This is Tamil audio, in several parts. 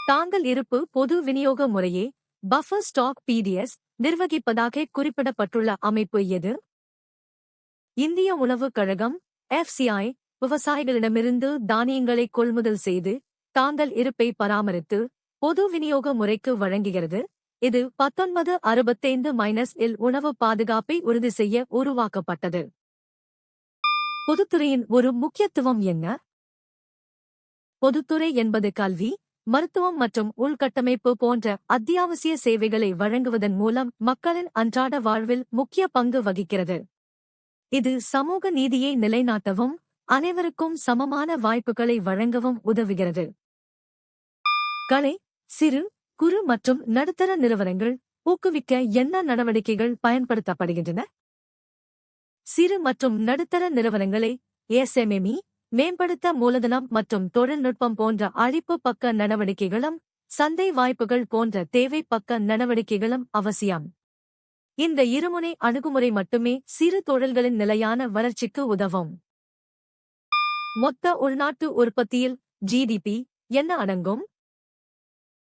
தாங்கள் இருப்பு பொது விநியோக முறையே பஃபர் ஸ்டாக் பிடிஎஸ் நிர்வகிப்பதாக குறிப்பிடப்பட்டுள்ள அமைப்பு எது? இந்திய உணவுக் கழகம் FCI விவசாயிகளிடமிருந்து தானியங்களை கொள்முதல் செய்து தாங்கள் இருப்பை பராமரித்து பொது விநியோக முறைக்கு வழங்குகிறது. இது 1965-இல் உணவு பாதுகாப்பை உறுதி செய்ய உருவாக்கப்பட்டது. பொதுத்துறையின் ஒரு முக்கியத்துவம் என்ன? பொதுத்துறை என்பது கல்வி, மருத்துவம் மற்றும் உள்கட்டமைப்பு போன்ற அத்தியாவசிய சேவைகளை வழங்குவதன் மூலம் மக்களின் அன்றாட வாழ்வில் முக்கிய பங்கு வகிக்கிறது. இது சமூக நீதியை நிலைநாட்டவும் அனைவருக்கும் சமமான வாய்ப்புகளை வழங்கவும் உதவுகிறது. கலை, சிறு, குறு மற்றும் நடுத்தர நிறுவனங்கள் ஊக்குவிக்க என்ன நடவடிக்கைகள் பயன்படுத்தப்படுகின்றன? சிறு மற்றும் நடுத்தர நிறுவனங்களை SMME மேம்படுத்த மூலதனம் மற்றும் தொழில்நுட்பம் போன்ற அழிப்பு பக்க நடவடிக்கைகளும் சந்தை வாய்ப்புகள் போன்ற தேவை பக்க நடவடிக்கைகளும் அவசியம். இந்த இருமுனை அணுகுமுறை மட்டுமே சிறு தொழில்களின் நிலையான வளர்ச்சிக்கு உதவும். மொத்த உள்நாட்டு உற்பத்தியில் GDP என்ன அடங்கும்?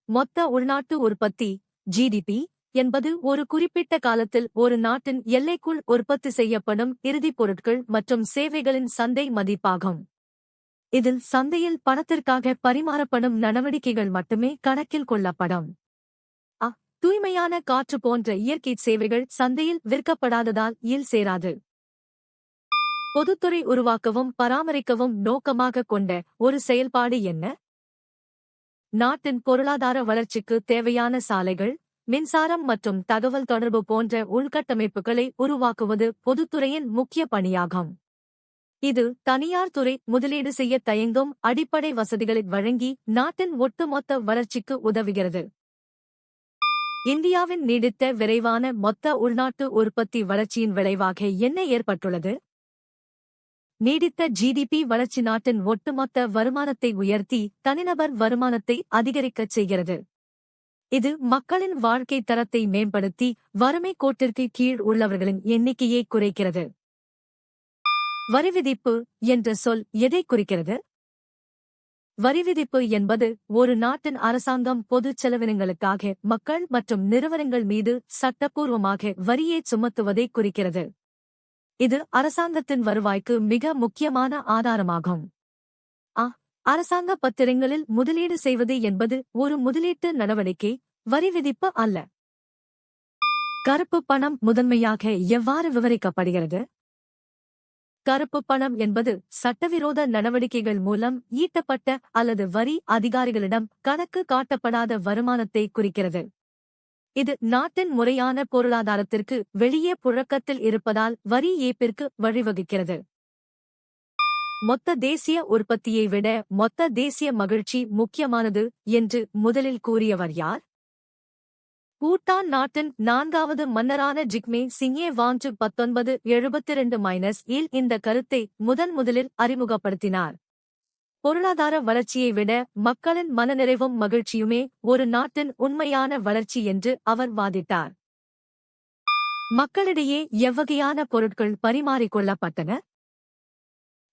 மொத்த உள்நாட்டு உற்பத்தி GDP என்பது ஒரு குறிப்பிட்ட காலத்தில் ஒரு நாட்டின் எல்லைக்குள் உற்பத்தி செய்யப்படும் இறுதிப் பொருட்கள் மற்றும் சேவைகளின் சந்தை மதிப்பாகும். இதில் சந்தையில் பணத்திற்காக பரிமாறப்படும் நடவடிக்கைகள் மட்டுமே கணக்கில் கொள்ளப்படும். தூய்மையான காற்று போன்ற இயற்கை சேவைகள் சந்தையில் விற்கப்படாததால் சேராது. பொதுத்துறை உருவாக்கவும் பராமரிக்கவும் நோக்கமாக கொண்ட ஒரு செயல்பாடு என்ன? நாட்டின் பொருளாதார வளர்ச்சிக்கு தேவையான சாலைகள், மின்சாரம் மற்றும் தகவல் தொடர்பு போன்ற உள்கட்டமைப்புகளை உருவாக்குவது பொதுத்துறையின் முக்கிய பணியாகும். இது தனியார் துறை முதலீடு செய்ய தயங்கும் அடிப்படை வசதிகளை வழங்கி நாட்டின் ஒட்டுமொத்த வளர்ச்சிக்கு உதவுகிறது. இந்தியாவின் நீடித்த விரைவான மொத்த உள்நாட்டு உற்பத்தி வளர்ச்சியின் விளைவாக என்ன ஏற்பட்டுள்ளது? நீடித்த GDP வளர்ச்சி நாட்டின் ஒட்டுமொத்த வருமானத்தை உயர்த்தி தனிநபர் வருமானத்தை அதிகரிக்கச் செய்கிறது. இது மக்களின் வாழ்க்கை தரத்தை மேம்படுத்தி வறுமை கோட்டிற்கு கீழ் உள்ளவர்களின் எண்ணிக்கையை குறைக்கிறது. வரிவிதிப்பு என்ற சொல் எதை குறிக்கிறது? வரிவிதிப்பு என்பது ஒரு நாட்டின் அரசாங்கம் பொதுச் செலவினங்களுக்காக மக்கள் மற்றும் நிறுவனங்கள் மீது சட்டப்பூர்வமாக வரியை சுமத்துவதை குறிக்கிறது. இது அரசாங்கத்தின் வருவாய்க்கு மிக முக்கியமான ஆதாரமாகும். அரசாங்க பத்திரங்களில் முதலீடு செய்வது என்பது ஒரு முதலீட்டு நடவடிக்கை, வரி விதிப்பு அல்ல. கருப்பு பணம் முதன்மையாக எவ்வாறு விவரிக்கப்படுகிறது? கருப்பு பணம் என்பது சட்டவிரோத நடவடிக்கைகள் மூலம் ஈட்டப்பட்ட அல்லது வரி அதிகாரிகளிடம் கணக்கு காட்டப்படாத வருமானத்தை குறிக்கிறது. இது நாட்டின் முறையான பொருளாதாரத்திற்கு வெளியே புழக்கத்தில் இருப்பதால் வரி ஏய்ப்பிற்கு வழிவகுக்கிறது. மொத்த தேசிய உற்பத்தியை விட மொத்த தேசிய மகிழ்ச்சி முக்கியமானது என்று முதலில் கூறியவர் யார்? பூட்டான் நாட்டின் 4வது மன்னரான ஜிக்மே சிங்கே வாங்சு 1972-இல் இந்த கருத்தை முதலில் அறிமுகப்படுத்தினார். பொருளாதார வளர்ச்சியை விட மக்களின் மனநிறைவும் மகிழ்ச்சியுமே ஒரு நாட்டின் உண்மையான வளர்ச்சி என்று அவர் வாதிட்டார். மக்களிடையே எவ்வகையான பொருட்கள் பரிமாறிக்கொள்ளப்பட்டன?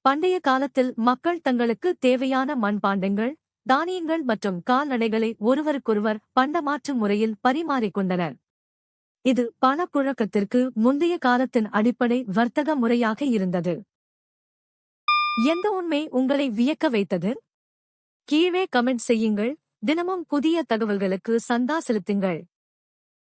பண்டைய காலத்தில் மக்கள் தங்களுக்கு தேவையான மண்பாண்டங்கள், தானியங்கள் மற்றும் கால்நடைகளை ஒருவருக்கொருவர் பண்டமாற்று முறையில் பரிமாறிக்கொண்டனர். இது பணப்புழக்கத்திற்கு முந்தைய காலத்தின் அடிப்படை வர்த்தக முறையாக இருந்தது. எந்த உண்மை உங்களை வியக்க வைத்தது? கீழே கமெண்ட் செய்யுங்கள். தினமும் புதிய தகவல்களுக்கு சந்தா செலுத்துங்கள்.